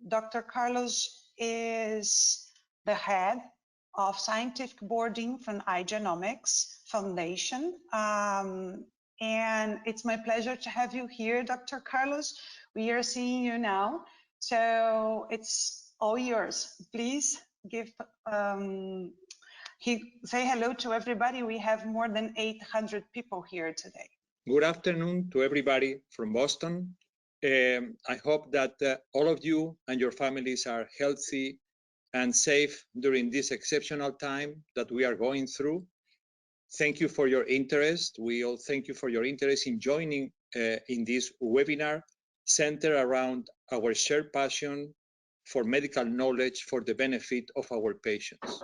Dr. Carlos is the head of scientific boarding from iGenomics Foundation. And it's my pleasure to have you here, Dr. Carlos. We are seeing you now, so it's all yours. Please give say hello to everybody. We have more than 800 people here today. Good afternoon to everybody from Boston. I hope that all of you and your families are healthy and safe during this exceptional time that we are going through. Thank you for your interest. We all thank you for your interest in joining in this webinar centered around our shared passion for medical knowledge for the benefit of our patients.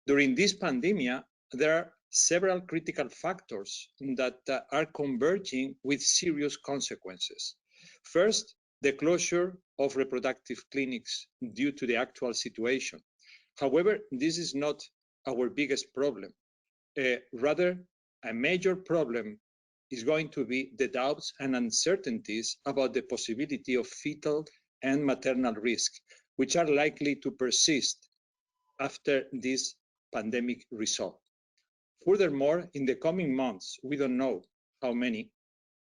During this pandemic, there are several critical factors that are converging with serious consequences. First, the closure of reproductive clinics due to the actual situation. However, this is not our biggest problem. Rather, a major problem is going to be the doubts and uncertainties about the possibility of fetal and maternal risk, which are likely to persist after this pandemic resolve. Furthermore, in the coming months, we don't know how many,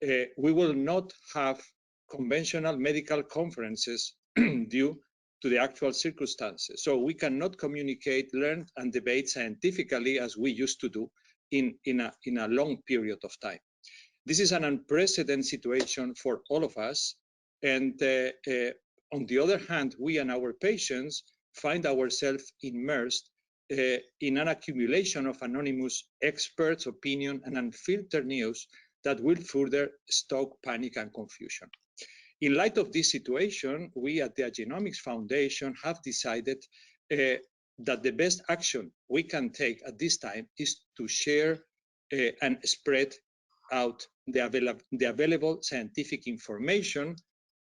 we will not have conventional medical conferences due to the actual circumstances. So we cannot communicate, learn, and debate scientifically as we used to do in a long period of time. This is an unprecedented situation for all of us. And on the other hand, we and our patients find ourselves immersed in an accumulation of anonymous experts' opinion and unfiltered news that will further stoke panic and confusion. In light of this situation, we at the Genomics Foundation have decided that the best action we can take at this time is to share and spread out the available scientific information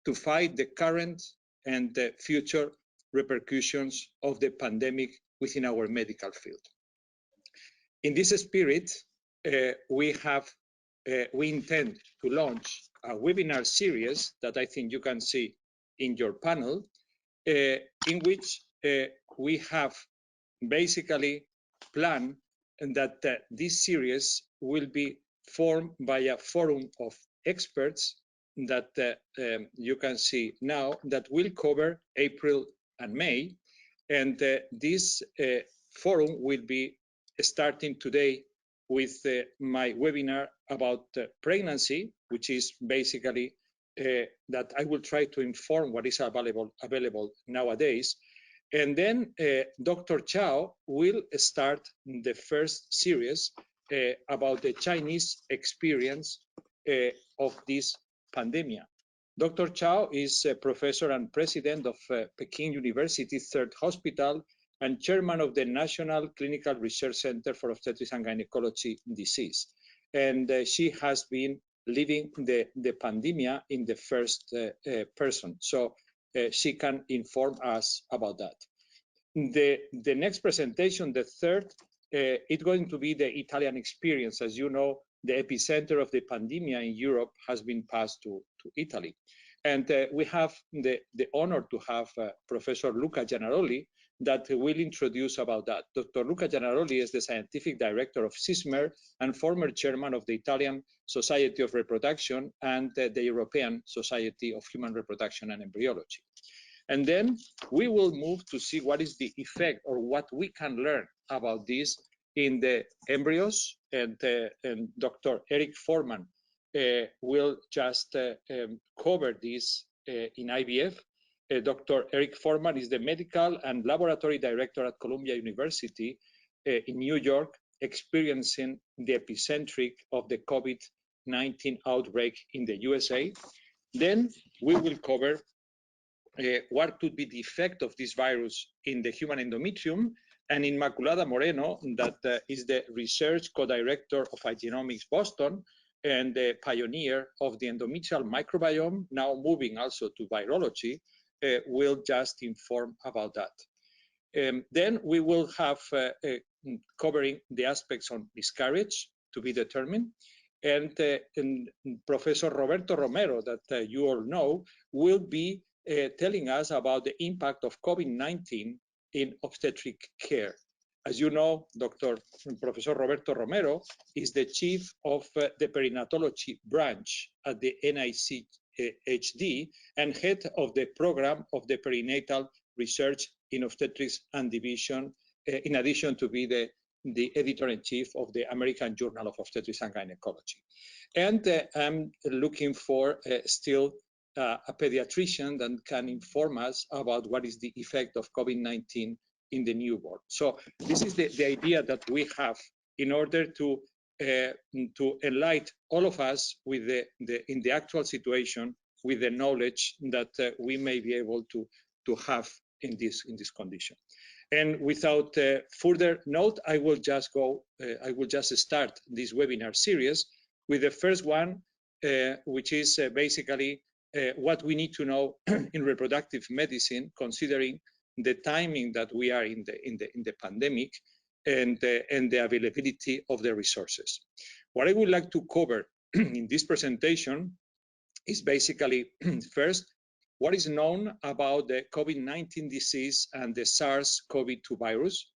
to fight the current and the future repercussions of the pandemic within our medical field. In this spirit, we intend to launch a webinar series that I think you can see in your panel, in which we have basically planned that this series will be formed by a forum of experts that you can see now that will cover April and May. And this forum will be starting today with my webinar about pregnancy, which is basically that I will try to inform what is available nowadays. And then Dr. Chao will start the first series about the Chinese experience of this pandemic. Dr. Chao is a professor and president of Peking University Third Hospital and chairman of the National Clinical Research Center for Obstetrics and Gynecology Disease. And she has been living the pandemic in the first person. So she can inform us about that. The next presentation, the third, it's going to be the Italian experience. As you know, the epicenter of the pandemic in Europe has been passed to Italy. And we have the honor to have Professor Luca Gianaroli that will introduce about that. Dr. Luca Gianaroli is the scientific director of CISMER and former chairman of the Italian Society of Reproduction and the European Society of Human Reproduction and Embryology. And then we will move to see what is the effect or what we can learn about this in the embryos. And Dr. Eric Foreman will just cover this in IVF. Dr. Eric Foreman is the medical and laboratory director at Columbia University in New York, experiencing the epicentric of the COVID-19 outbreak in the USA. Then we will cover what could be the effect of this virus in the human endometrium, and Inmaculada Moreno, that is the research co-director of iGenomics Boston and the pioneer of the endometrial microbiome, now moving also to virology, will just inform about that. Then we will have covering the aspects on miscarriage to be determined. And Professor Roberto Romero, that you all know, will be telling us about the impact of COVID-19 in obstetric care. As you know, Professor Roberto Romero is the chief of the perinatology branch at the NICHD and head of the program of the perinatal research in obstetrics and division, in addition to be the editor-in-chief of the American Journal of Obstetrics and Gynecology. And I'm looking for still a pediatrician that can inform us about what is the effect of COVID-19 in the newborn. So this is the idea that we have in order to enlighten all of us with in the actual situation with the knowledge that we may be able to have in this condition. And without further note, I will just start this webinar series with the first one, which is basically what we need to know in reproductive medicine, considering the timing that we are in the pandemic and the availability of the resources. What I would like to cover in this presentation is basically first, what is known about the COVID-19 disease and the SARS-CoV-2 virus?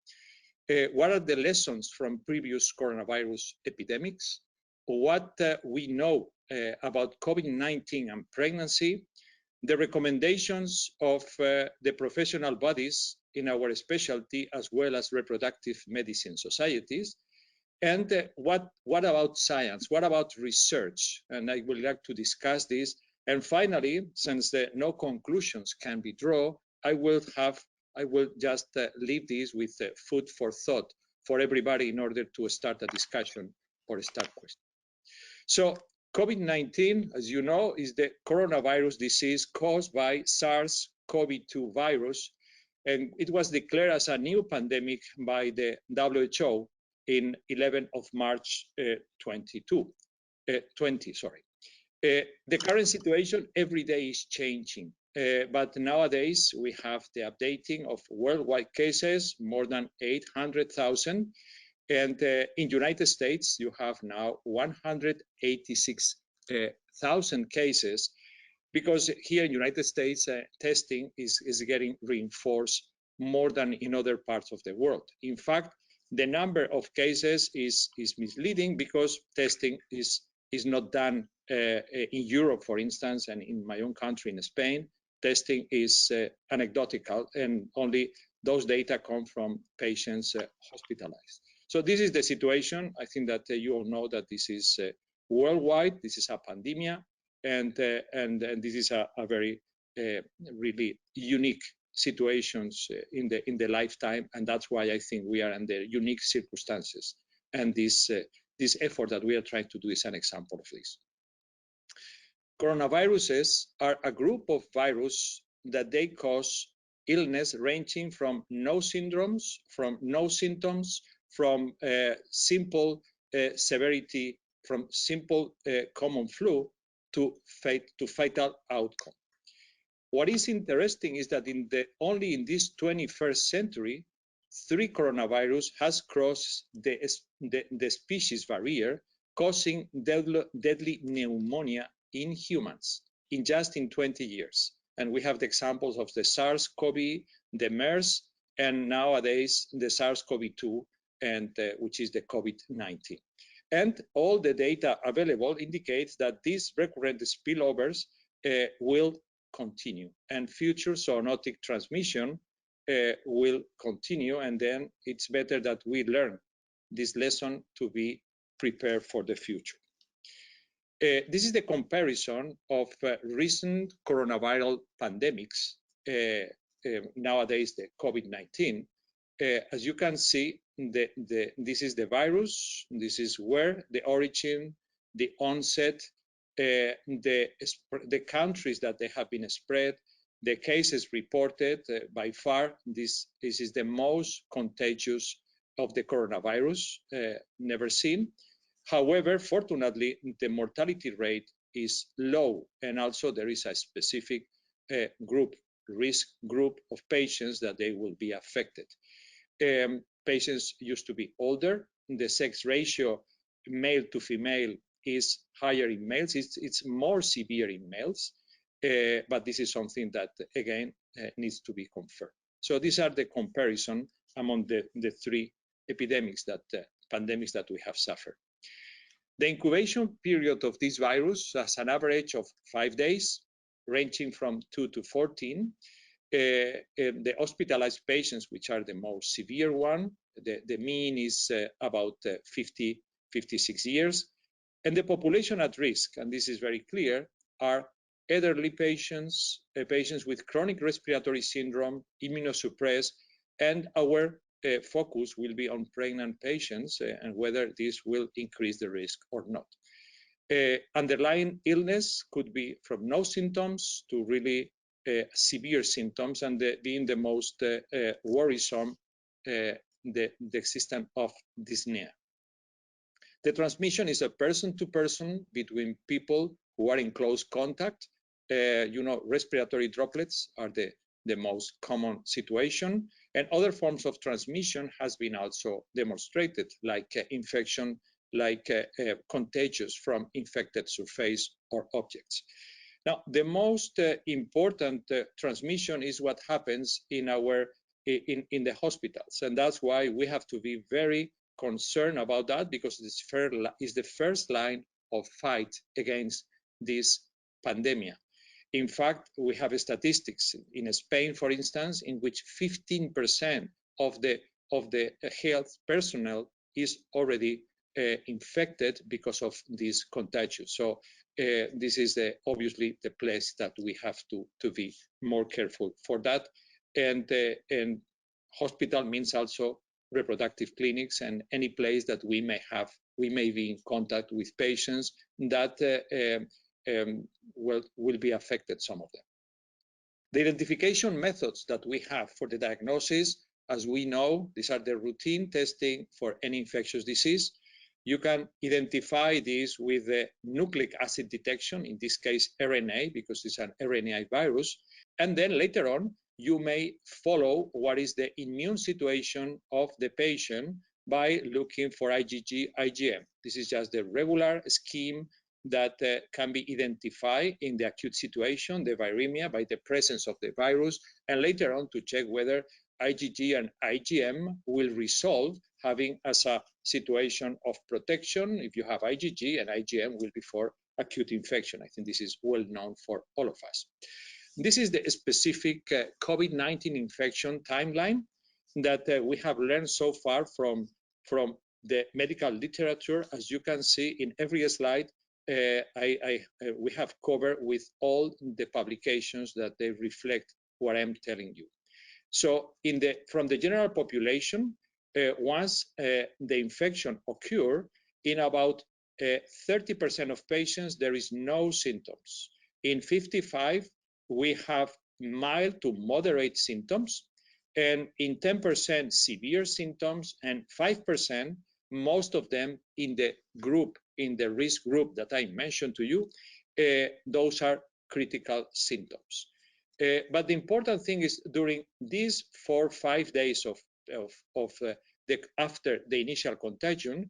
What are the lessons from previous coronavirus epidemics? What we know about COVID-19 and pregnancy, the recommendations of the professional bodies in our specialty, as well as reproductive medicine societies, and what about science? What about research? And I would like to discuss this. And finally, since no conclusions can be drawn, I will just leave this with food for thought for everybody in order to start a discussion or start questions. So COVID-19, as you know, is the coronavirus disease caused by SARS-CoV-2 virus, and it was declared as a new pandemic by the WHO in 11th of March 2020. The current situation every day is changing, but nowadays we have the updating of worldwide cases, more than 800,000. And in United States, you have now 186,000 cases, because here in United States, testing is getting reinforced more than in other parts of the world. In fact, the number of cases is misleading because testing is not done in Europe, for instance, and in my own country, in Spain. Testing is anecdotal, and only those data come from patients hospitalized. So this is the situation. I think that you all know that this is worldwide. This is a pandemic, and this is a very really unique situations in the lifetime, and that's why I think we are under unique circumstances. And this effort that we are trying to do is an example of this. Coronaviruses are a group of viruses that they cause illness ranging from no syndromes, from no symptoms, from simple severity, from simple common flu to fatal outcome. What is interesting is that only in this 21st century, 3 coronavirus has crossed the species barrier, causing deadly pneumonia in humans in 20 years. And we have the examples of the SARS-CoV, the MERS, and nowadays the SARS-CoV-2, and which is the COVID-19. And all the data available indicates that these recurrent spillovers will continue, and future zoonotic transmission will continue, and then it's better that we learn this lesson to be prepared for the future. This is the comparison of recent coronavirus pandemics, nowadays the COVID-19. As you can see, this is the virus, this is where the origin, the onset, the countries that they have been spread, the cases reported. By far, this is the most contagious of the coronavirus never seen. However, fortunately, the mortality rate is low, and also there is a specific risk group of patients that they will be affected. Patients used to be older. The sex ratio, male to female, is higher in males. It's more severe in males. but this is something that, again, needs to be confirmed. So these are the comparison among the three epidemics pandemics that we have suffered. The incubation period of this virus has an average of 5 days, ranging from 2 to 14. The hospitalized patients, which are the most severe one, the mean is about 56 years. And the population at risk, and this is very clear, are elderly patients, patients with chronic respiratory syndrome, immunosuppressed, and our focus will be on pregnant patients and whether this will increase the risk or not. Underlying illness could be from no symptoms to really severe symptoms, and being the most worrisome, the existence of dyspnea. The transmission is a person-to-person between people who are in close contact. Respiratory droplets are the most common situation, and other forms of transmission has been also demonstrated, like infection, like contagious from infected surface or objects. Now, the most important transmission is what happens in the hospitals, and that's why we have to be very concerned about that, because it's the first line of fight against this pandemic. In fact, we have statistics in Spain, for instance, in which 15% of the health personnel is already infected because of this contagion. So this is obviously the place that we have to be more careful for that. And hospital means also reproductive clinics and any place that we may be in contact with patients that will be affected, some of them. The identification methods that we have for the diagnosis, as we know, these are the routine testing for any infectious disease. You can identify this with the nucleic acid detection, in this case RNA, because it's an RNA virus. And then later on, you may follow what is the immune situation of the patient by looking for IgG, IgM. This is just the regular scheme that can be identified in the acute situation, the viremia, by the presence of the virus, and later on to check whether IgG and IgM will resolve, having as a situation of protection. If you have IgG and IgM will be for acute infection. I think this is well known for all of us. This is the specific COVID-19 infection timeline that we have learned so far from the medical literature. As you can see in every slide, we have covered with all the publications that they reflect what I'm telling you. So from the general population, once the infection occurs, in about 30% of patients, there is no symptoms. In 55, we have mild to moderate symptoms, and in 10% severe symptoms, and 5%, most of them in the risk group that I mentioned to you, those are critical symptoms. But the important thing is during these 4 or 5 days after the initial contagion,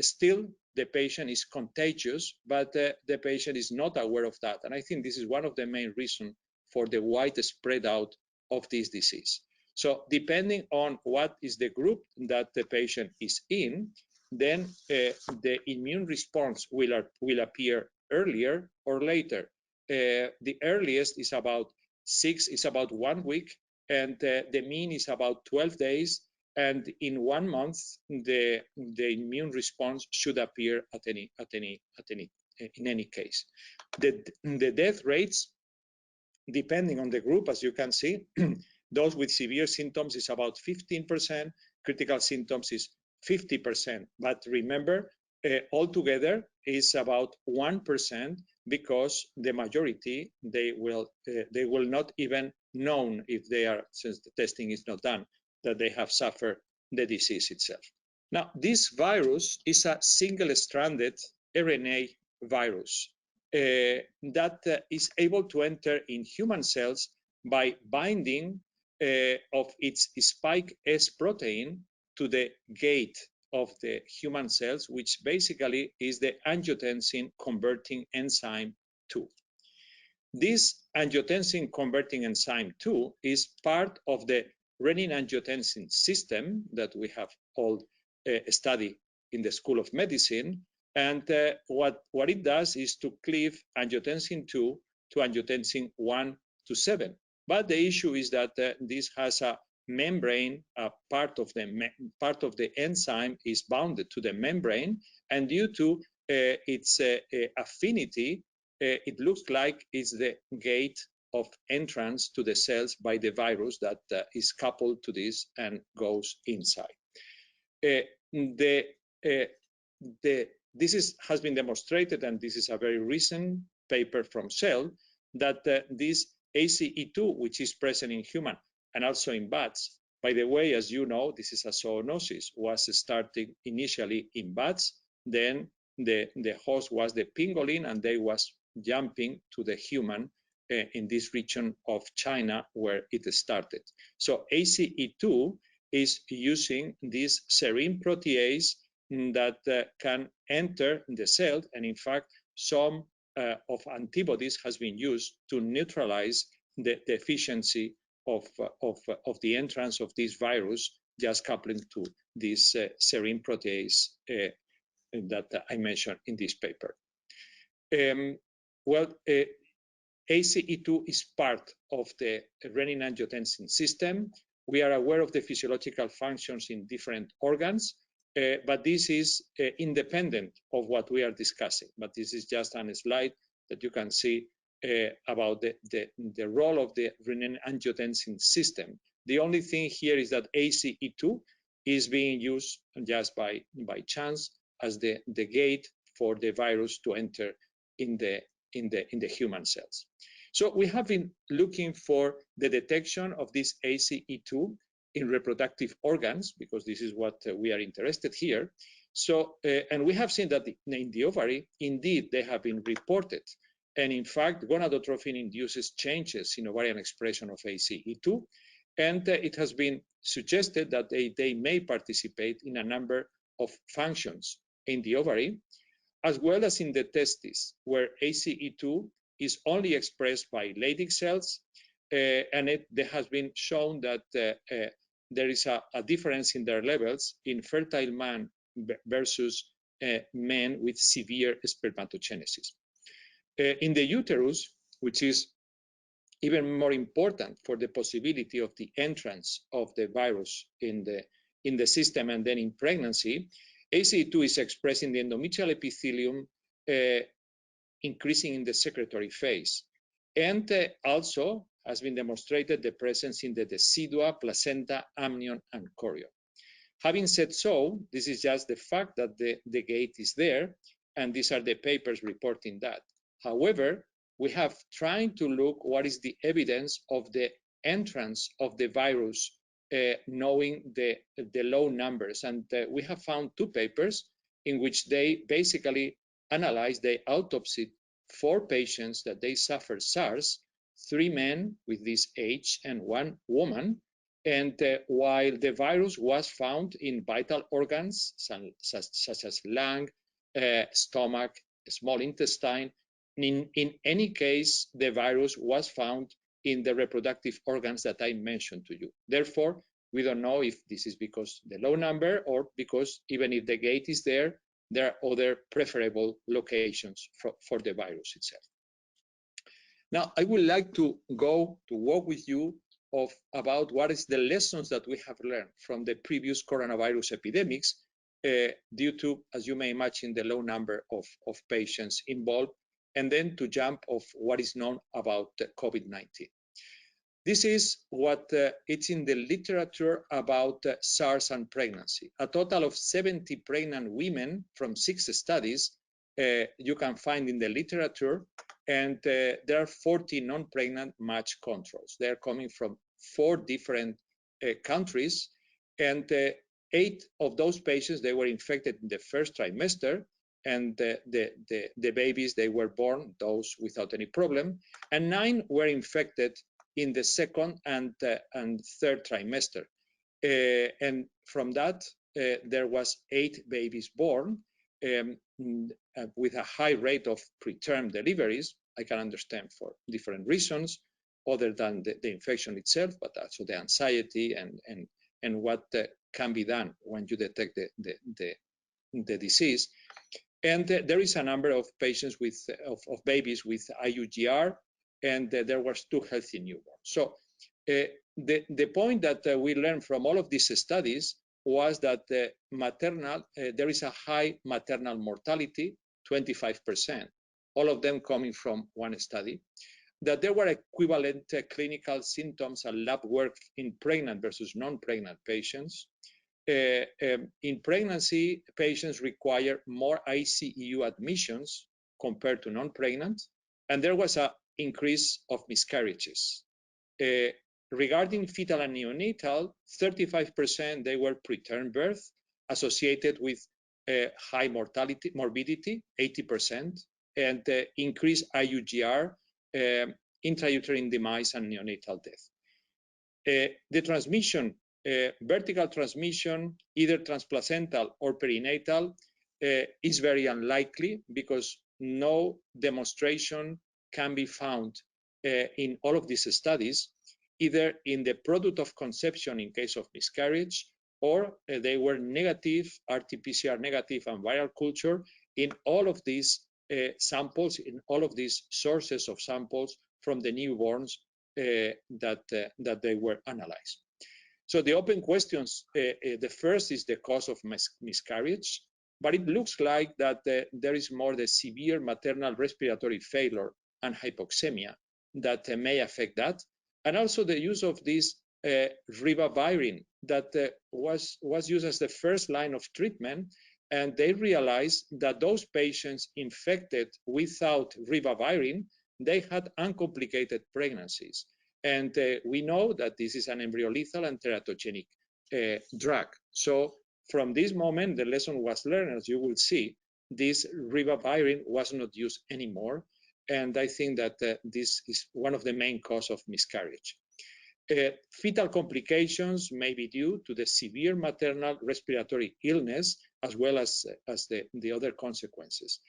still the patient is contagious, but the patient is not aware of that. And I think this is one of the main reasons for the wide spread out of this disease. So depending on what is the group that the patient is in, then the immune response will appear earlier or later. The earliest is about 1 week, and the mean is about 12 days. And in 1 month, the immune response should appear in any case. The death rates, depending on the group, as you can see, those with severe symptoms is about 15%, critical symptoms is 50%. But remember, altogether is about 1%, because the majority, they will not even know if they are, since the testing is not done, that they have suffered the disease itself. Now, this virus is a single-stranded RNA virus that is able to enter in human cells by binding of its spike S protein to the gate of the human cells, which basically is the angiotensin converting enzyme 2. This angiotensin converting enzyme 2 is part of the renin-angiotensin system that we have all studied in the School of Medicine. And what it does is to cleave angiotensin 2 to angiotensin 1 to 7. But the issue is that this has a membrane, part of the enzyme is bounded to the membrane, and due to its affinity, it looks like it's the gate of entrance to the cells by the virus that is coupled to this and goes inside. This has been demonstrated, and this is a very recent paper from Cell, that this ACE2, which is present in human and also in bats, by the way, as you know, this is a zoonosis, was starting initially in bats, then the host was the pangolin, and they was jumping to the human in this region of China where it started. So ACE2 is using this serine protease that can enter the cell, and in fact, some of antibodies has been used to neutralize the efficiency of the entrance of this virus, just coupling to this serine protease that I mentioned in this paper. ACE2 is part of the renin-angiotensin system. We are aware of the physiological functions in different organs, but this is independent of what we are discussing. But this is just a slide that you can see about the role of the renin-angiotensin system. The only thing here is that ACE2 is being used just by chance as the gate for the virus to enter in the human cells. So we have been looking for the detection of this ACE2 in reproductive organs, because this is what we are interested here. So, and we have seen that in the ovary, indeed, they have been reported. And in fact, gonadotrophin induces changes in ovarian expression of ACE2. And it has been suggested that they may participate in a number of functions in the ovary, as well as in the testes, where ACE2 is only expressed by Leydig cells, and there has been shown that there is a difference in their levels in fertile man versus men with severe spermatogenesis. In the uterus, which is even more important for the possibility of the entrance of the virus in the system and then in pregnancy, ACE2 is expressed in the endometrial epithelium, increasing in the secretory phase. And also has been demonstrated the presence in the decidua, placenta, amnion, and chorion. Having said so, this is just the fact that the gate is there, and these are the papers reporting that. However, we have tried to look what is the evidence of the entrance of the virus, knowing the low numbers. And we have found two papers in which they basically analyzed, they autopsied 4 patients that they suffered SARS, 3 men with this age and 1 woman. And while the virus was found in vital organs such as lung, stomach, small intestine, in any case, the virus was found in the reproductive organs that I mentioned to you. Therefore, we don't know if this is because the low number or because even if the gate is there are other preferable locations for the virus itself. Now, I would like to walk with you about what is the lessons that we have learned from the previous coronavirus epidemics due to, as you may imagine, the low number of patients involved, and then to jump of what is known about COVID-19. This is what it's in the literature about SARS and pregnancy. A total of 70 pregnant women from 6 studies you can find in the literature, and there are 40 non-pregnant match controls. They're coming from 4 different countries, and 8 of those patients, they were infected in the first trimester, and the babies, they were born, those without any problem, and 9 were infected in the second and third trimester. And from that, there was 8 babies born with a high rate of preterm deliveries. I can understand for different reasons other than the infection itself, but also the anxiety and what can be done when you detect the disease. And there is a number of patients of babies with IUGR, and there was 2 healthy newborns. So the point that we learned from all of these studies was that there is a high maternal mortality, 25%, all of them coming from one study, that there were equivalent clinical symptoms and lab work in pregnant versus non-pregnant patients. In pregnancy, patients require more ICU admissions compared to non-pregnant, and there was an increase of miscarriages. Regarding fetal and neonatal, 35% they were preterm birth associated with high morbidity, 80%, and increased IUGR, intrauterine demise, and neonatal death. The transmission, vertical transmission, either transplacental or perinatal, is very unlikely because no demonstration can be found in all of these studies, either in the product of conception in case of miscarriage, or they were negative, RT-PCR negative, and viral culture in all of these samples, in all of these sources of samples from the newborns that they were analyzed. So the open questions, the first is the cause of miscarriage, but it looks like that there is more the severe maternal respiratory failure and hypoxemia that may affect that. And also the use of this ribavirin that was used as the first line of treatment, and they realized that those patients infected without ribavirin, they had uncomplicated pregnancies. And we know that this is an embryolethal and teratogenic drug. So from this moment, the lesson was learned. As you will see, this ribavirin was not used anymore. And I think that this is one of the main causes of miscarriage. Fetal complications may be due to the severe maternal respiratory illness, as well as the other consequences.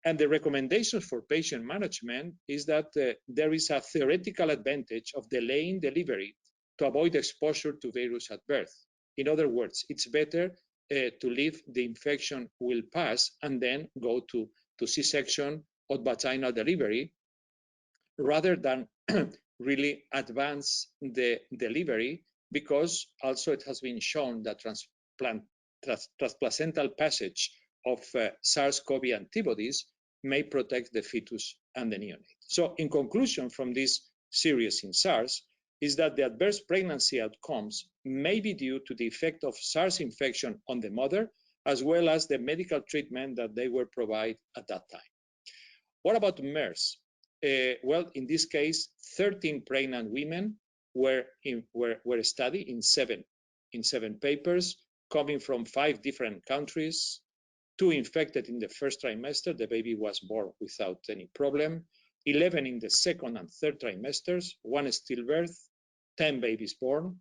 And the recommendations for patient management is that there is a theoretical advantage of delaying delivery to avoid exposure to virus at birth. In other words, it's better to leave the infection will pass and then go to C-section or vaginal delivery, rather than really advance the delivery, because also it has been shown that transplacental passage of SARS-CoV antibodies may protect the fetus and the neonate. So in conclusion from this series in SARS is that the adverse pregnancy outcomes may be due to the effect of SARS infection on the mother, as well as the medical treatment that they were provided at that time. What about MERS? Well, in this case, 13 pregnant women were studied in seven papers, coming from 5 different countries. 2 infected in the first trimester, the baby was born without any problem. 11 in the second and third trimesters, 1 stillbirth, 10 babies born,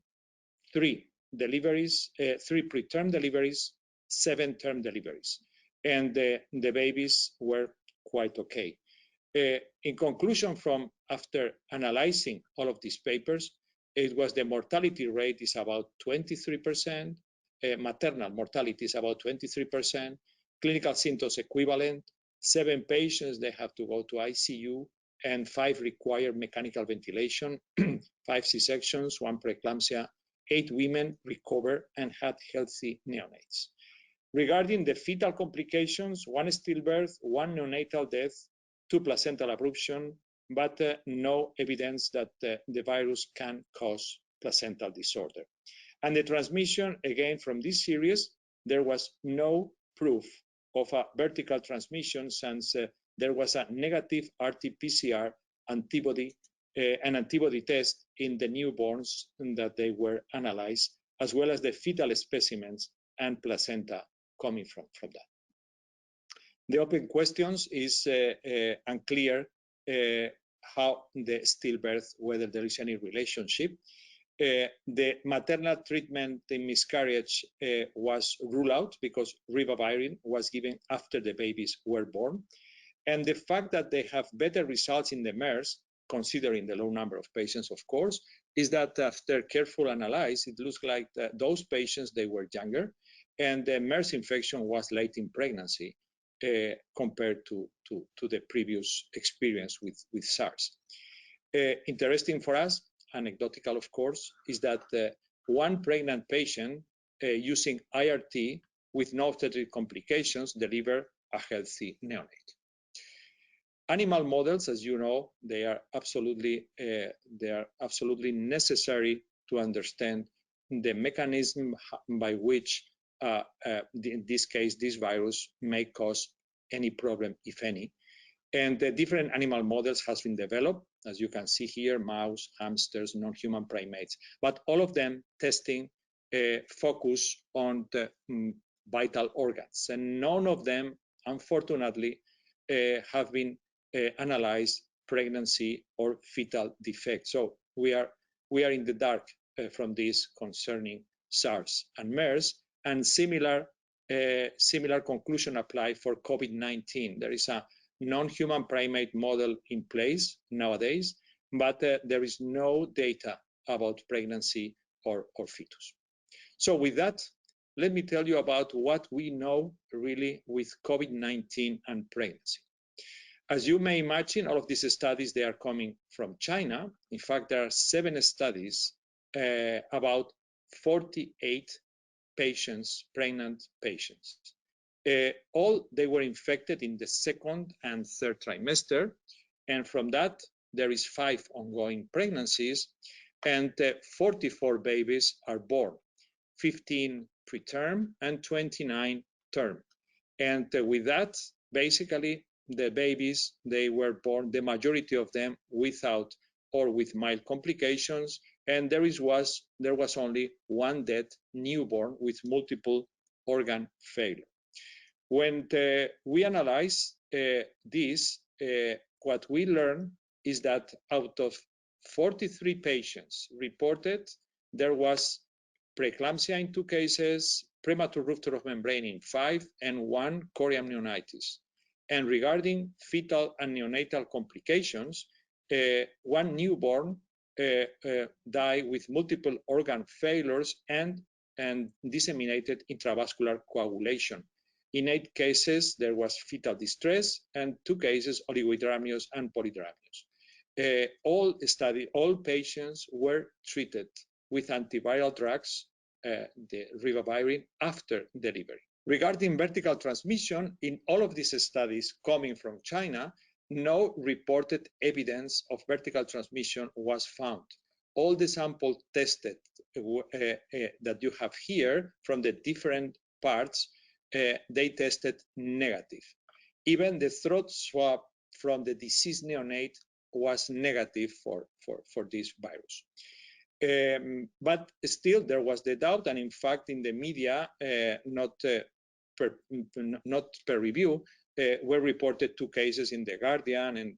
3 deliveries, 3 preterm deliveries, 7 term deliveries. And the babies were quite okay. In conclusion, from after analyzing all of these papers, it was the mortality rate is about 23%, maternal mortality is about 23%, clinical symptoms equivalent, 7 patients, they have to go to ICU, and 5 require mechanical ventilation, 5 C-sections, 1 preeclampsia, 8 women recovered and had healthy neonates. Regarding the fetal complications, 1 stillbirth, 1 neonatal death, 2 placental abruption, but no evidence that the virus can cause placental disorder. And the transmission, again, from this series, there was no proof of a vertical transmission, since there was a negative RT-PCR antibody, an antibody test in the newborns that they were analyzed, as well as the fetal specimens and placenta coming from that. The open questions is unclear how the stillbirth, whether there is any relationship. The maternal treatment in miscarriage was ruled out because ribavirin was given after the babies were born. And the fact that they have better results in the MERS, considering the low number of patients, of course, is that after careful analysis, it looks like that those patients, they were younger, and the MERS infection was late in pregnancy compared to the previous experience with SARS. Interesting for us, anecdotal of course, is that one pregnant patient using IRT with no obstetric complications delivered a healthy neonate. Animal models, as you know, they are absolutely necessary to understand the mechanism by which, in this case, this virus may cause any problem, if any. And the different animal models has been developed, as you can see here, mouse, hamsters, non-human primates, but all of them testing focus on the vital organs. And none of them, unfortunately, have been analyzed pregnancy or fetal defects. So we are in the dark from this concerning SARS and MERS, and similar conclusion apply for COVID-19. There is a non-human primate model in place nowadays, but there is no data about pregnancy or fetus. So with that, let me tell you about what we know really with COVID-19 and pregnancy. As you may imagine, all of these studies, they are coming from China. In fact, there are 7 studies about 48 patients, pregnant patients. All they were infected in the 2nd and 3rd trimester. And from that, there is 5 ongoing pregnancies, and 44 babies are born, 15 preterm and 29 term. And with that, basically, the babies, they were born, the majority of them without or with mild complications, and there was only 1 death newborn with multiple organ failure. When we analyze this, what we learn is that out of 43 patients reported, there was preeclampsia in 2 cases, premature rupture of membrane in 5, and 1 chorioamnionitis. And regarding fetal and neonatal complications, 1 newborn died with multiple organ failures and disseminated intravascular coagulation. In 8 cases, there was fetal distress, and 2 cases, oligohydramnios and polydramnios. All patients were treated with antiviral drugs, the ribavirin, after delivery. Regarding vertical transmission, in all of these studies coming from China, no reported evidence of vertical transmission was found. All the samples tested that you have here from the different parts, they tested negative. Even the throat swab from the deceased neonate was negative for this virus. But still, there was the doubt, and in fact, in the media, not per review, were reported 2 cases in The Guardian,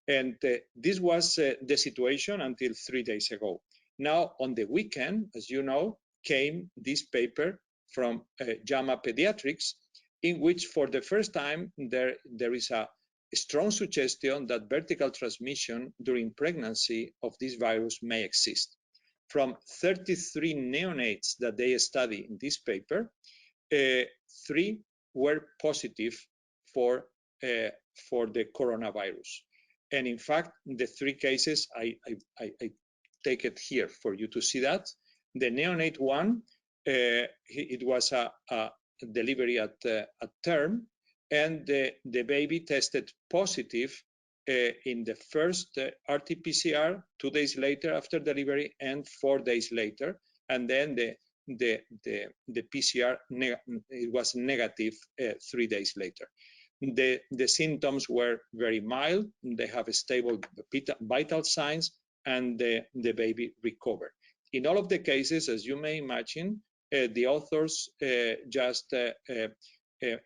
and this was the situation until 3 days ago. Now, on the weekend, as you know, came this paper from JAMA Pediatrics, in which for the first time there is a strong suggestion that vertical transmission during pregnancy of this virus may exist. From 33 neonates that they study in this paper, 3 were positive for the coronavirus. And in fact, the 3 cases, I take it here for you to see that. The neonate one, it was a delivery at term, and the baby tested positive in the first RT-PCR 2 days later after delivery and 4 days later, and then the PCR it was negative 3 days later. The symptoms were very mild. They have stable vital signs, and the baby recovered. In all of the cases, as you may imagine, the authors just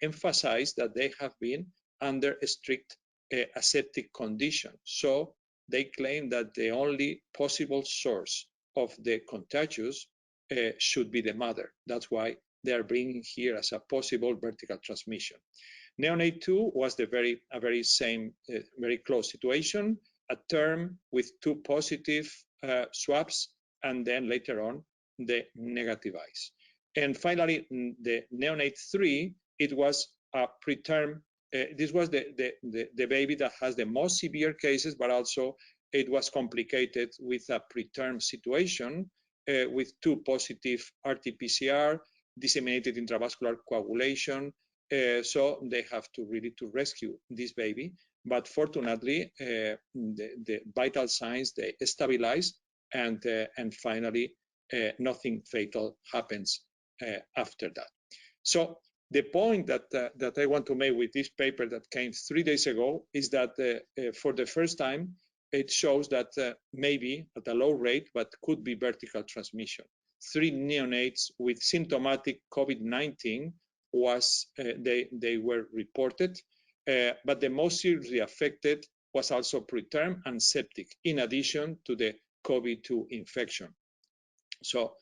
emphasize that they have been under a strict aseptic condition. So they claim that the only possible source of the contagious should be the mother. That's why they are bringing here as a possible vertical transmission. Neonate 2 was a very same, very close situation, a term with 2 positive swabs, and then later on the negative eyes. And finally, the neonate 3, it was a preterm. This was the baby that has the most severe cases, but also it was complicated with a preterm situation with 2 positive RT-PCR, disseminated intravascular coagulation. So they have to really to rescue this baby. But fortunately, the vital signs, they stabilize, and finally, nothing fatal happens after that. So the point that I want to make with this paper that came 3 days ago is that for the first time, it shows that maybe at a low rate, but could be vertical transmission. 3 neonates with symptomatic COVID-19 was they were reported, but the most seriously affected was also preterm and septic, in addition to the COVID-2 infection. So,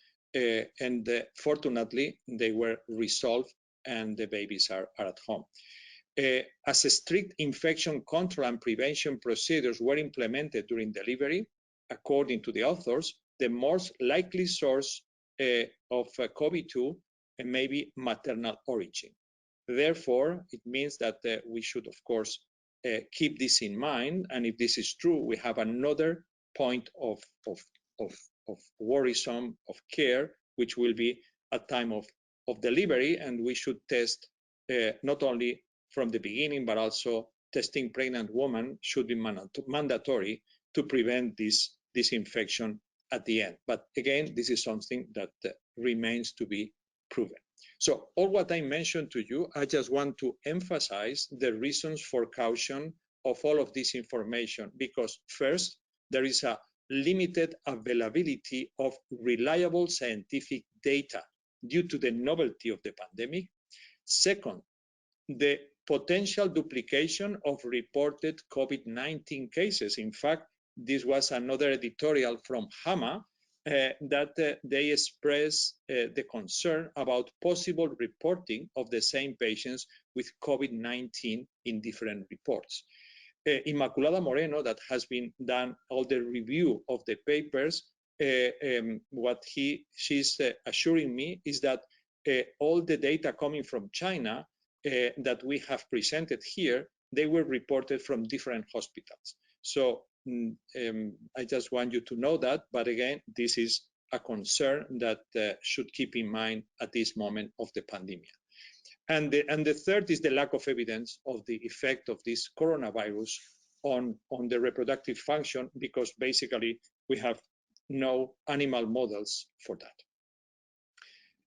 fortunately, they were resolved and the babies are at home. As a strict infection control and prevention procedures were implemented during delivery, according to the authors, the most likely source of COVID-2 may be maternal origin. Therefore, it means that we should, of course, keep this in mind. And if this is true, we have another point of worrisome, of care, which will be at time of delivery. And we should test not only from the beginning, but also testing pregnant women should be mandatory to prevent this infection at the end. But again, this is something that remains to be proven. So all what I mentioned to you, I just want to emphasize the reasons for caution of all of this information, because first, there is a limited availability of reliable scientific data due to the novelty of the pandemic. Second, the potential duplication of reported COVID-19 cases. In fact, this was another editorial from HAMA that they express the concern about possible reporting of the same patients with COVID-19 in different reports. Immaculada Moreno, that has been done all the review of the papers, what she's assuring me is that all the data coming from China that we have presented here, they were reported from different hospitals. So I just want you to know that, but again, this is a concern that should keep in mind at this moment of the pandemic. And the third is the lack of evidence of the effect of this coronavirus on the reproductive function, because basically we have no animal models for that.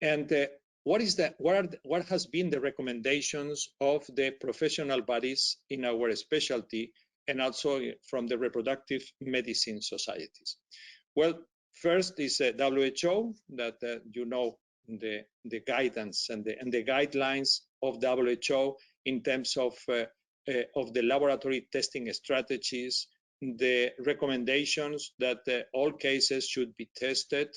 And what has been the recommendations of the professional bodies in our specialty and also from the reproductive medicine societies? Well, first is WHO, that you know the guidance and the guidelines of WHO in terms of the laboratory testing strategies, the recommendations that all cases should be tested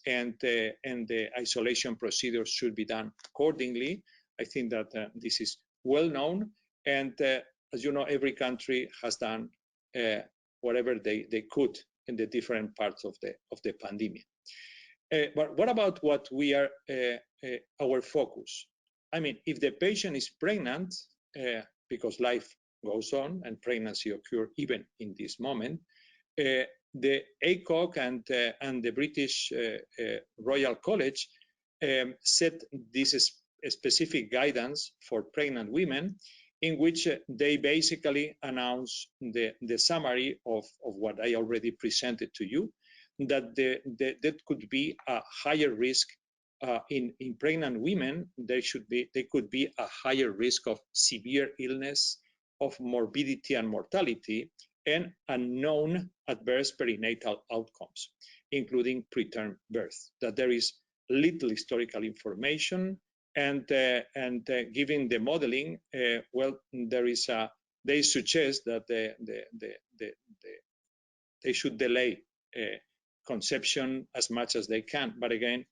and the isolation procedures should be done accordingly. I think that this is well known, and as you know, every country has done whatever they could in the different parts of the pandemic. But what about what we are our focus? I mean, if the patient is pregnant, because life goes on and pregnancy occurs even in this moment, the ACOG and the British Royal College set this specific guidance for pregnant women, in which they basically announce the summary of what I already presented to you, that that could be a higher risk in pregnant women. They could be a higher risk of severe illness, of morbidity and mortality, and unknown adverse perinatal outcomes, including preterm birth. That there is little historical information, and given the modeling, well, they suggest that they should delay conception as much as they can. But again,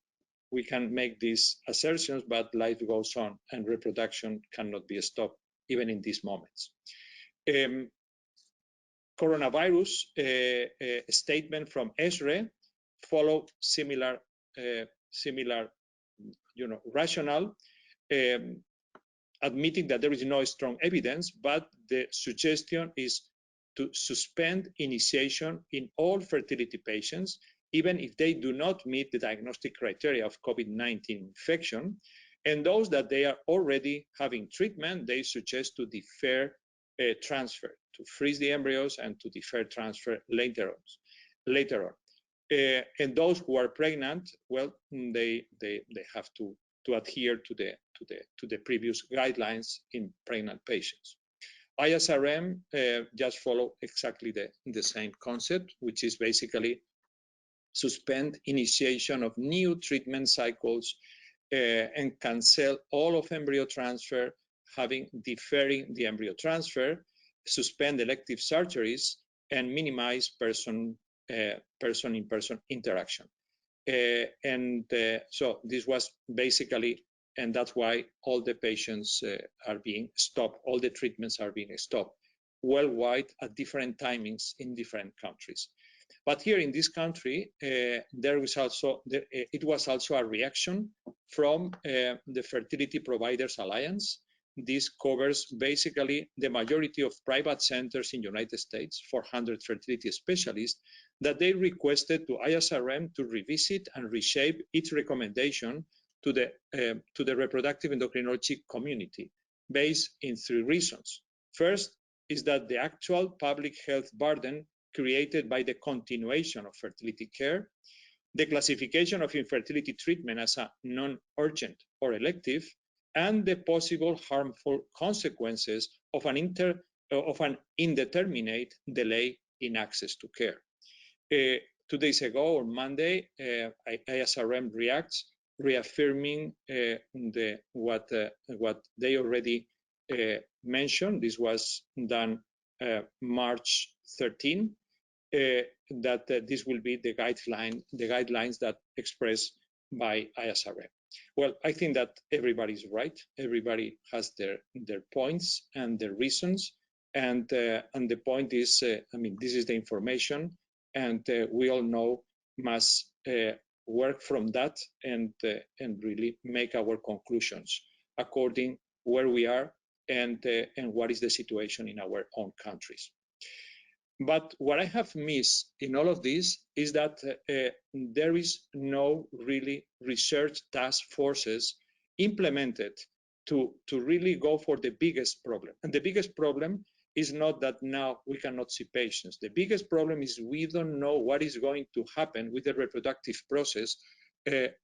we can make these assertions, but life goes on and reproduction cannot be stopped even in these moments. Coronavirus statement from ESRE follow similar rationale, admitting that there is no strong evidence, but the suggestion is to suspend initiation in all fertility patients, even if they do not meet the diagnostic criteria of COVID-19 infection. And those that they are already having treatment, they suggest to defer transfer, to freeze the embryos and to defer transfer later on. And those who are pregnant, well, they have to adhere to the previous guidelines in pregnant patients. ISRM just follow exactly the same concept, which is basically suspend initiation of new treatment cycles and cancel all of embryo transfer, deferring the embryo transfer, suspend elective surgeries, and minimize person-in-person interaction. So this was basically, and that's why all the patients are being stopped, all the treatments are being stopped worldwide at different timings in different countries. But here in this country, it was also a reaction from the Fertility Providers Alliance. This covers basically the majority of private centers in the United States, 400 fertility specialists, that they requested to ISRM to revisit and reshape its recommendation to the reproductive endocrinology community, based in 3 reasons. First is that the actual public health burden created by the continuation of fertility care, the classification of infertility treatment as a non-urgent or elective, and the possible harmful consequences of an indeterminate delay in access to care. 2 days ago, on Monday, ISRM reacts, reaffirming what they already mentioned. This was done March 13, that this will be the guidelines that expressed by ISRM. Well, I think that everybody's right. Everybody has their points and their reasons, and the point is, this is the information, and we all know must work from that and really make our conclusions according where we are and what is the situation in our own countries. But what I have missed in all of this is that there is no really research task forces implemented to really go for the biggest problem. And the biggest problem is not that now we cannot see patients. The biggest problem is we don't know what is going to happen with the reproductive process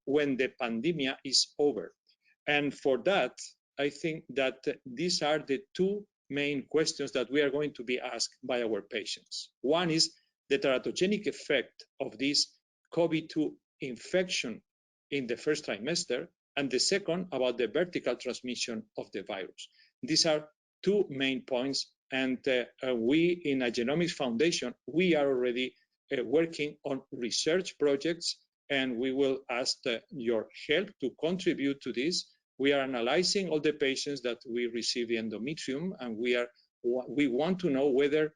when the pandemic is over. And for that, I think that these are the 2 main questions that we are going to be asked by our patients. One is the teratogenic effect of this COVID-2 infection in the first trimester, and the second about the vertical transmission of the virus. These are 2 main points, and we in a Genomics Foundation, we are already working on research projects, and we will ask your help to contribute to this. We are analyzing all the patients that we receive the endometrium, and we want to know whether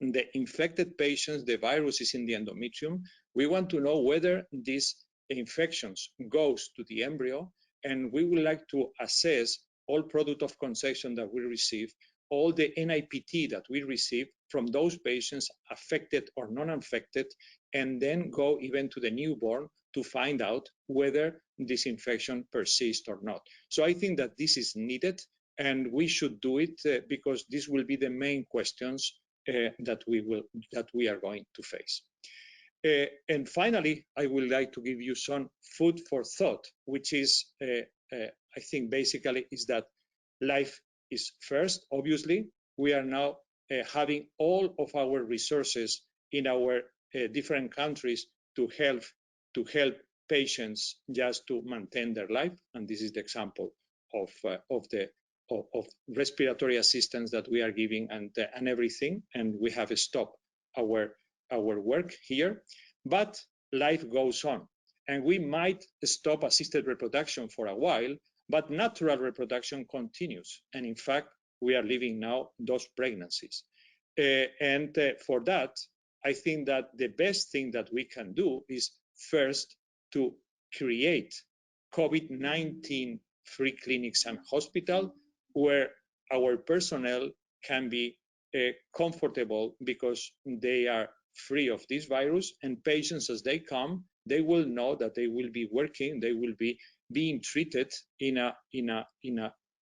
the infected patients, the virus is in the endometrium. We want to know whether these infections goes to the embryo, and we would like to assess all product of conception that we receive, all the NIPT that we receive from those patients affected or non-affected, and then go even to the newborn to find out whether this infection persists or not. So I think that this is needed, and we should do it because this will be the main questions that we are going to face. And finally, I would like to give you some food for thought, which is, I think basically is that life is first. Obviously, we are now having all of our resources in our different countries to help patients just to maintain their life. And this is the example of respiratory assistance that we are giving and everything. And we have stopped our work here, but life goes on. And we might stop assisted reproduction for a while, but natural reproduction continues. And in fact, we are living now those pregnancies. For that, I think that the best thing that we can do is first to create COVID-19 free clinics and hospitals where our personnel can be comfortable because they are free of this virus, and patients as they come, they will know that they will be working, they will be being treated in a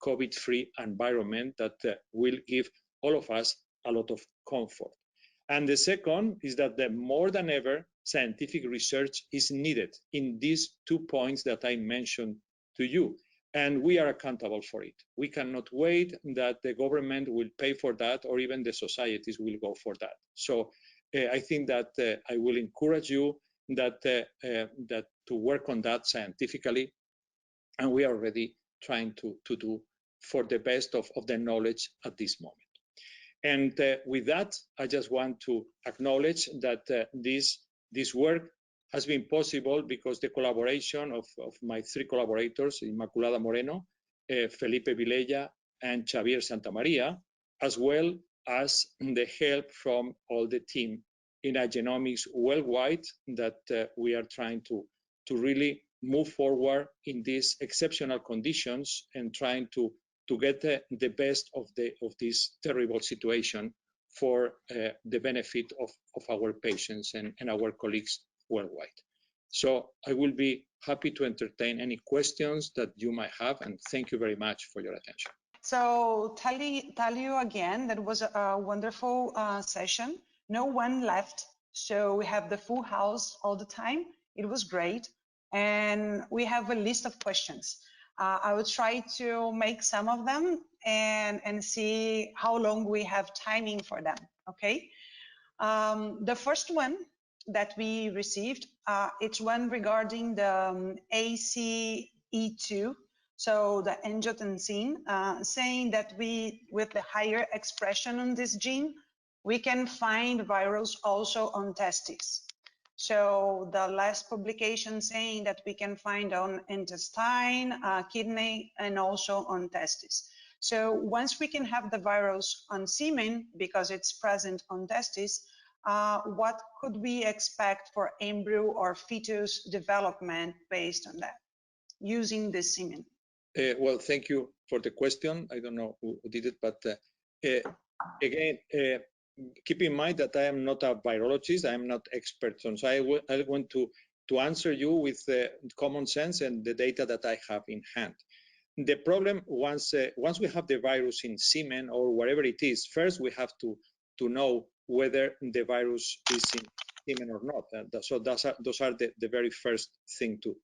COVID-free environment that will give all of us a lot of comfort. And the second is that more than ever, scientific research is needed in these 2 points that I mentioned to you, and we are accountable for it. We cannot wait that the government will pay for that, or even the societies will go for that. So I think that I will encourage you that to work on that scientifically, and we are already trying to do for the best of the knowledge at this moment. And with that, I just want to acknowledge that this work has been possible because the collaboration of my 3 collaborators, Inmaculada Moreno, Felipe Vilella, and Xavier Santamaria, as well as the help from all the team in genomics worldwide, that we are trying to really move forward in these exceptional conditions and trying to get the best of this terrible situation for the benefit of our patients and our colleagues worldwide. So I will be happy to entertain any questions that you might have, and thank you very much for your attention. So tell you again, that was a wonderful session. No one left, so we have the full house all the time. It was great, and we have a list of questions. I will try to make some of them and see how long we have timing for them, okay? The first one that we received, it's one regarding the ACE2, so the angiotensin, saying that with the higher expression on this gene, we can find virus also on testes. So the last publication saying that we can find on intestine, kidney, and also on testes. So once we can have the virus on semen, because it's present on testes, what could we expect for embryo or fetus development based on that, using the semen? Well, thank you for the question. I don't know who did it, but again, keep in mind that I am not a virologist. I am not expert on. So I want to answer you with common sense and the data that I have in hand. The problem, once we have the virus in semen or wherever it is, first we have to know whether the virus is in semen or not. So those are the very first thing to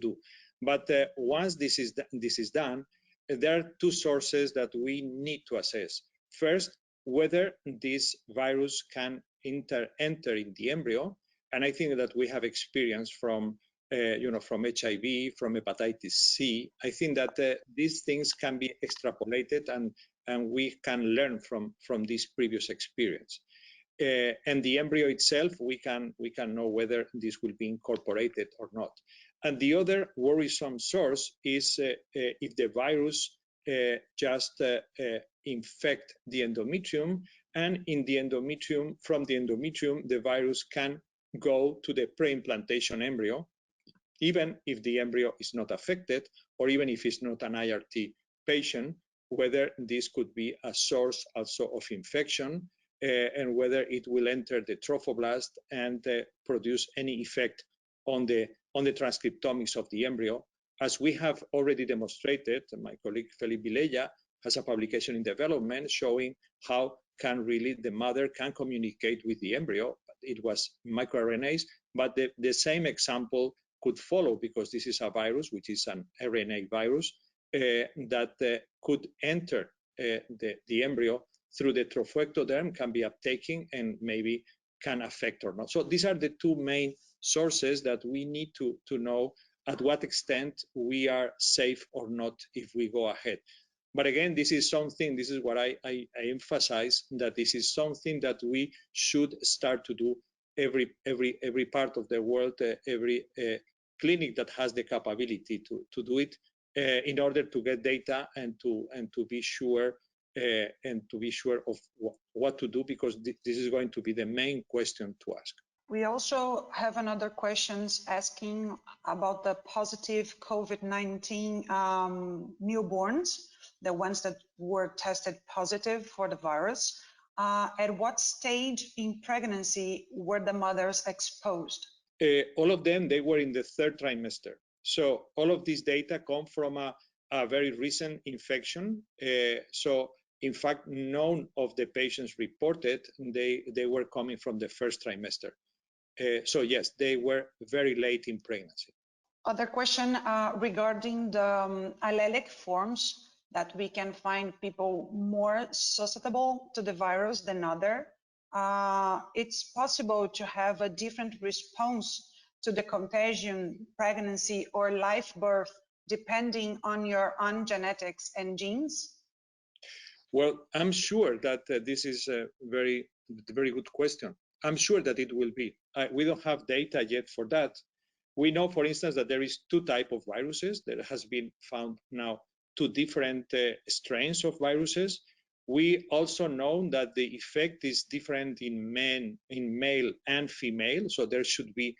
do. But once this is done, there are 2 sources that we need to assess. First, whether this virus can enter in the embryo, and I think that we have experience from from HIV, from hepatitis C. I think that these things can be extrapolated, and we can learn from this previous experience. And the embryo itself, we can know whether this will be incorporated or not. And the other worrisome source is if the virus just infect the endometrium, and in the endometrium, from the endometrium, the virus can go to the pre-implantation embryo, even if the embryo is not affected, or even if it's not an IRT patient, whether this could be a source also of infection, and whether it will enter the trophoblast and produce any effect on the transcriptomics of the embryo. As we have already demonstrated, my colleague Felipe Vilella has a publication in development showing how can really the mother can communicate with the embryo. It was microRNAs, but the same example could follow, because this is a virus, which is an RNA virus, that could enter the embryo through the trophectoderm, can be uptaken, and maybe can affect or not. So these are the 2 main sources that we need to know at what extent we are safe or not if we go ahead. But again, this is something, this is what I emphasize, that this is something that we should start to do every part of the world, every clinic that has the capability to do it, in order to get data and to be sure and to be sure of what to do, because this is going to be the main question to ask. We also have another questions asking about the positive COVID-19 newborns, the ones that were tested positive for the virus. At what stage in pregnancy were the mothers exposed? All of them, they were in the 3rd trimester. So all of this data come from a very recent infection. So in fact, none of the patients reported, they were coming from the 1st trimester. So yes, they were very late in pregnancy. Other question regarding the allelic forms, that we can find people more susceptible to the virus than other. It's possible to have a different response to the contagion, pregnancy, or live birth, depending on your own genetics and genes? Well, I'm sure that this is a very good question. I'm sure that it will be. We don't have data yet for that. We know, for instance, that there is 2 types of viruses. There has been found now 2 different strains of viruses. We also know that the effect is different in male and female, so there should be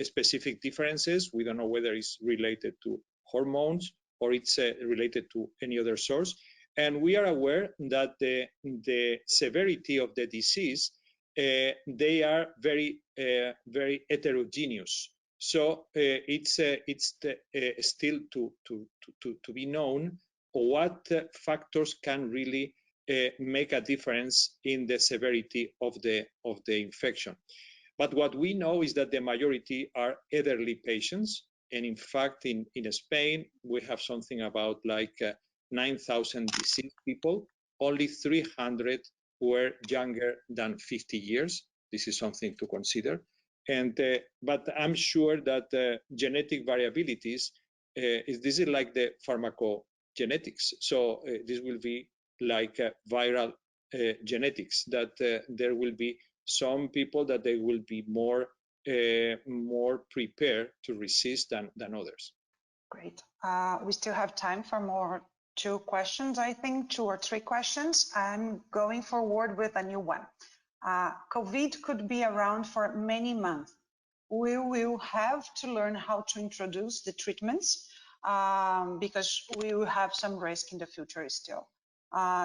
specific differences. We don't know whether it's related to hormones or it's related to any other source. And we are aware that the severity of the disease, they are very heterogeneous. So it's still to be known what factors can really make a difference in the severity of the infection. But what we know is that the majority are elderly patients. And in fact, in Spain, we have something about like 9,000 deceased people. Only 300 were younger than 50 years. This is something to consider. And but I'm sure that genetic variabilities, this is like the pharmacogenetics. So this will be like viral genetics, that there will be some people that they will be more prepared to resist than others. Great. We still have time for more 2 questions, I think, 2 or 3 questions. I'm going forward with a new one. COVID could be around for many months. We will have to learn how to introduce the treatments because we will have some risk in the future still.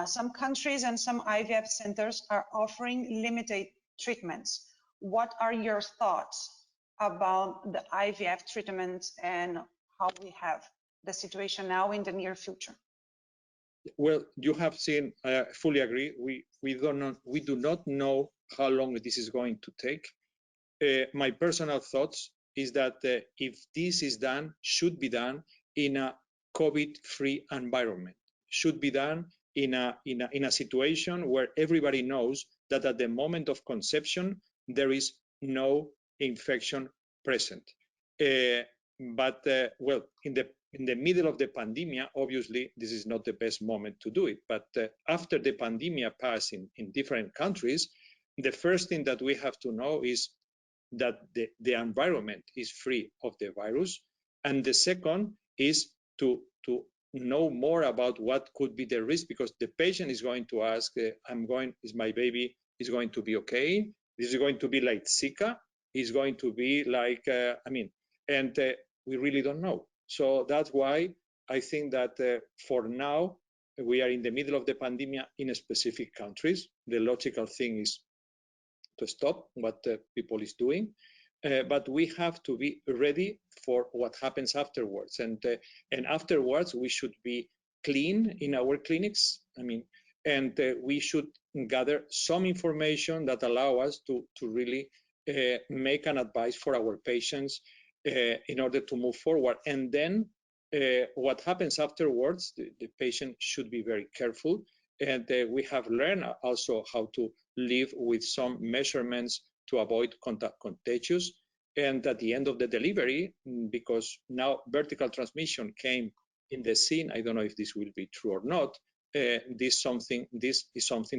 Some countries and some IVF centers are offering limited treatments. What are your thoughts about the IVF treatments and how we have the situation now in the near future? Well, you have seen, I fully agree. We do not know how long this is going to take. My personal thoughts is that if this is done, should be done in a COVID-free environment, should be done in a situation where everybody knows that at the moment of conception, there is no infection present. But well, in the middle of the pandemic, obviously, this is not the best moment to do it. But after the pandemic passed in different countries, the first thing that we have to know is that the environment is free of the virus. And the second is to know more about what could be the risk, because the patient is going to ask, is my baby is going to be okay? Is it going to be like Zika? Is going to be like, we really don't know. So that's why I think that for now, we are in the middle of the pandemic in specific countries. The logical thing is to stop what people is doing. But we have to be ready for what happens afterwards. And afterwards, we should be clean in our clinics. And we should gather some information that allow us to really make an advice for our patients in order to move forward. And then what happens afterwards, the patient should be very careful. And we have learned also how to live with some measurements to avoid contagious. And at the end of the delivery, because now vertical transmission came in the scene, I don't know if this will be true or not, this is something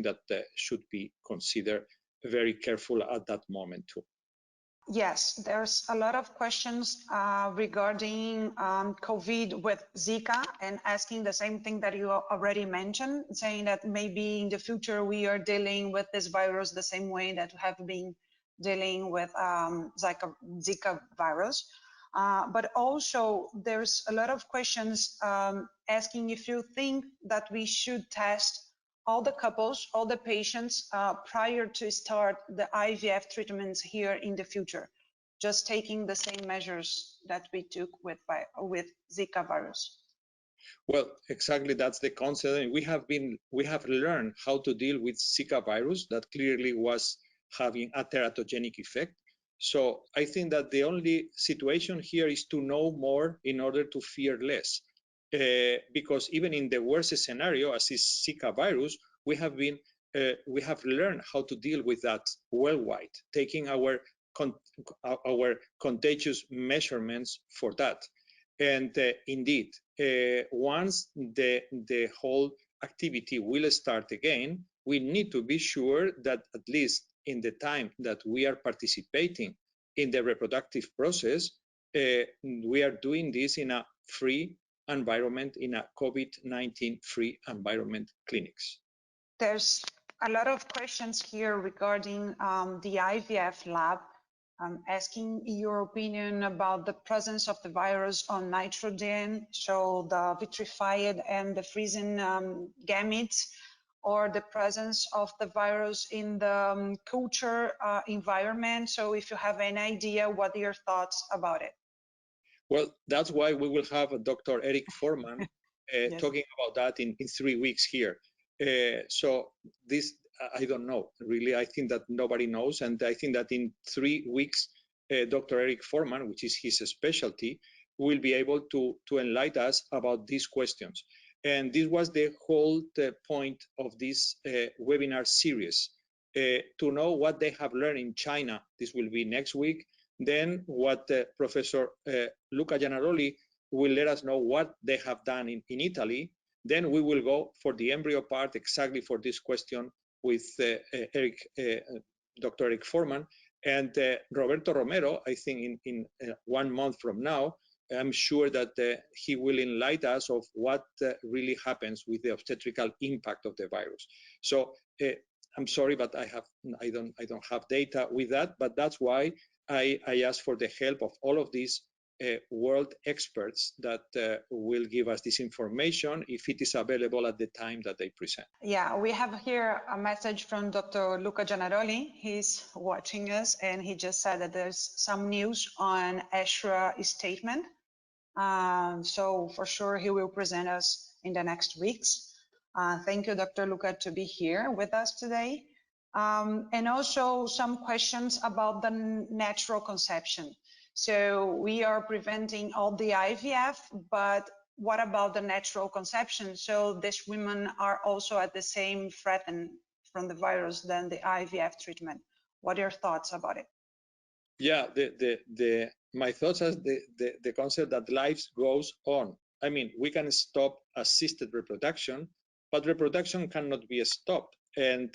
that should be considered very careful at that moment too. Yes, there's a lot of questions regarding COVID with Zika and asking the same thing that you already mentioned, saying that maybe in the future we are dealing with this virus the same way that we have been dealing with Zika virus. But also there's a lot of questions asking if you think that we should test all the couples, all the patients prior to start the IVF treatments here in the future, just taking the same measures that we took with Zika virus. Well, exactly, that's the concept. We have learned how to deal with Zika virus that clearly was having a teratogenic effect. So I think that the only situation here is to know more in order to fear less. Because even in the worst scenario, as is Zika virus, we have learned how to deal with that worldwide, taking our contagious measurements for that. And indeed, once the whole activity will start again, we need to be sure that at least in the time that we are participating in the reproductive process, we are doing this in a free environment, in a COVID-19 free environment clinics. There's a lot of questions here regarding the IVF lab. Asking your opinion about the presence of the virus on nitrogen, so the vitrified and the freezing gametes, or the presence of the virus in the culture environment. So if you have any idea, what are your thoughts about it? Well, that's why we will have Dr. Eric Foreman Yes. talking about that in 3 weeks here. So this, I don't know, really. I think that nobody knows. And I think that in 3 weeks, Dr. Eric Foreman, which is his specialty, will be able to enlighten us about these questions. And this was the whole point of this webinar series, to know what they have learned in China. This will be next week. Then what Professor Luca Gianaroli will let us know what they have done in Italy. Then we will go for the embryo part exactly for this question with Dr. Eric Foreman. And Roberto Romero, I think in 1 month from now, I'm sure that he will enlighten us of what really happens with the obstetrical impact of the virus. So I'm sorry, but I don't have data with that, but that's why I asked for the help of all of these world experts that will give us this information if it is available at the time that they present. Yeah, we have here a message from Dr. Luca Gianaroli. He's watching us and he just said that there's some news on ESHRA statement. So for sure he will present us in the next weeks. Thank you, Dr. Luca, to be here with us today. And also some questions about the natural conception. So we are preventing all the IVF, but what about the natural conception? So these women are also at the same threatened from the virus than the IVF treatment. What are your thoughts about it? Yeah, my thoughts are the concept that life goes on. I mean, we can stop assisted reproduction, but reproduction cannot be stopped. And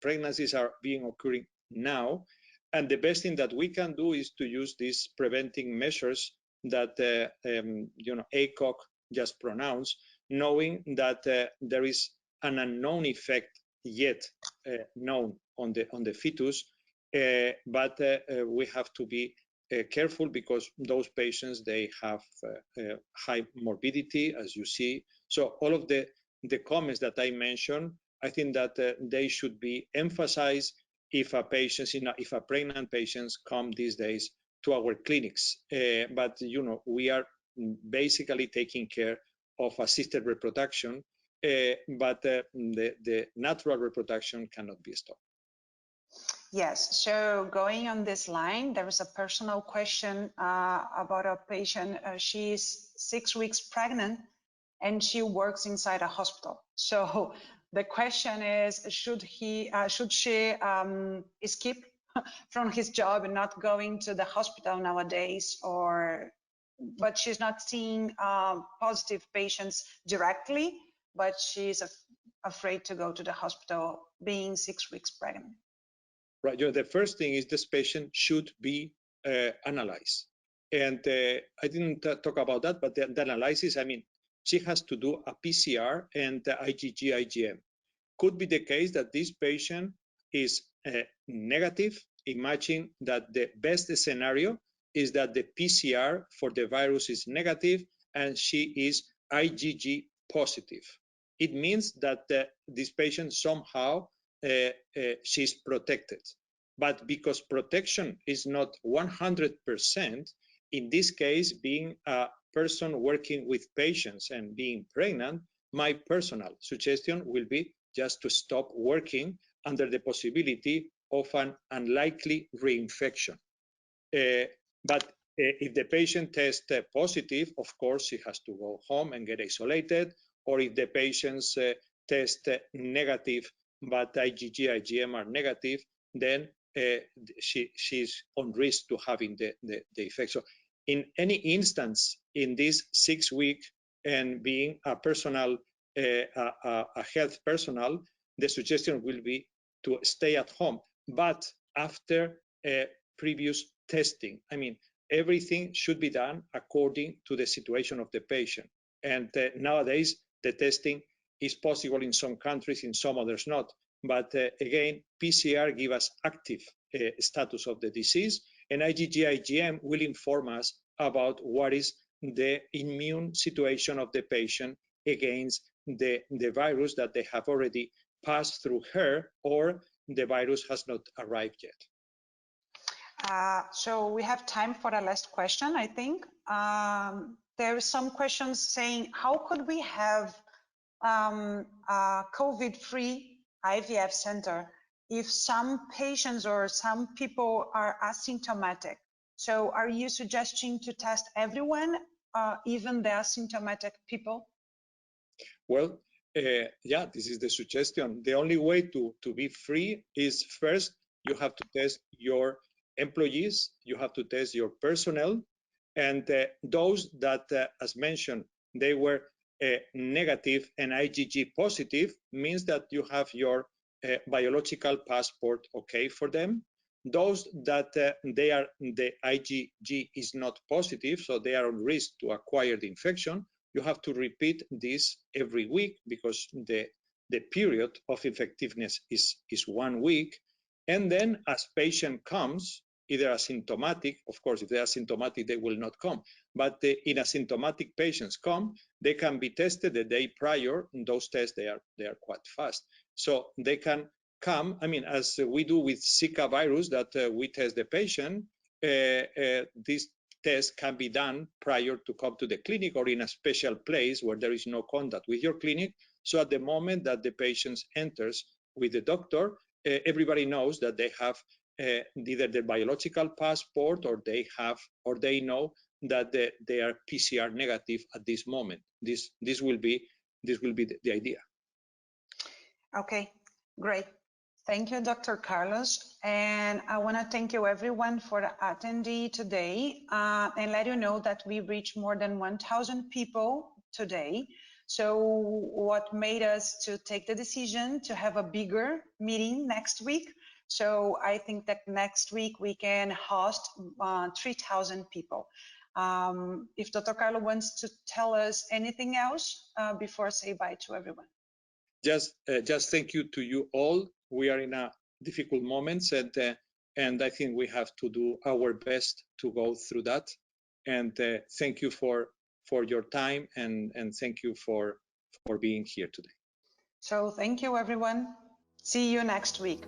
pregnancies are being occurring now. And the best thing that we can do is to use these preventing measures that ACOG just pronounced, knowing that there is an unknown effect yet known on the fetus. But we have to be careful because those patients, they have high morbidity, as you see. So all of the comments that I mentioned, I think that they should be emphasized if a pregnant patients come these days to our clinics. But we are basically taking care of assisted reproduction, but the natural reproduction cannot be stopped. Yes, so going on this line, there is a personal question about a patient. She's 6 weeks pregnant and she works inside a hospital. So the question is, should she skip from his job and not going to the hospital nowadays, but she's not seeing positive patients directly, but she's afraid to go to the hospital being 6 weeks pregnant. right? The first thing is this patient should be analyzed. And I didn't talk about that, but the analysis, I mean, she has to do a PCR and IgG, IgM. Could be the case that this patient is negative. Imagine that the best scenario is that the PCR for the virus is negative and she is IgG positive. It means that this patient somehow she's protected. But because protection is not 100%, in this case, being a person working with patients and being pregnant, my personal suggestion will be just to stop working under the possibility of an unlikely reinfection. But if the patient tests positive, of course, she has to go home and get isolated. Or if the patient's test negative, but IgG, IgM are negative, then she's on risk to having the effect. So in any instance, in this 6 week and being a personal, a health personal, the suggestion will be to stay at home, but after previous testing. I mean, everything should be done according to the situation of the patient. And nowadays, the testing is possible in some countries, in some others not. But again, PCR gives us active status of the disease, and IgG, IgM will inform us about what is the immune situation of the patient against the virus that they have already passed through her, or the virus has not arrived yet. So we have time for the last question, I think. There are some questions saying, how could we have a COVID-free IVF center if some patients or some people are asymptomatic? So are you suggesting to test everyone, even the asymptomatic people? Well, yeah, this is the suggestion. The only way to be free is first, you have to test your employees, you have to test your personnel, and those that, as mentioned, they were negative and IgG positive, means that you have your biological passport okay for them. Those that the IgG is not positive, so they are on risk to acquire the infection, you have to repeat this every week because the period of effectiveness is 1 week. And then as patient comes, either asymptomatic, of course, if they are asymptomatic, they will not come. But in asymptomatic patients come, they can be tested the day prior. And those tests, they are quite fast. So they can come, I mean, as we do with Zika virus, that we test the patient, this test can be done prior to come to the clinic or in a special place where there is no contact with your clinic. So at the moment that the patient enters with the doctor, everybody knows that they have either the biological passport or they know that they are PCR negative at this moment. This will be the idea. Okay, great. Thank you, Dr. Carlos. And I want to thank you everyone for attending today and let you know that we reached more than 1,000 people today. So what made us to take the decision to have a bigger meeting next week. So I think that next week we can host 3,000 people. If Dr. Carlos wants to tell us anything else before I say bye to everyone. Just thank you to you all. We are in a difficult moments, and I think we have to do our best to go through that. And thank you for your time, and thank you for being here today. So thank you, everyone. See you next week.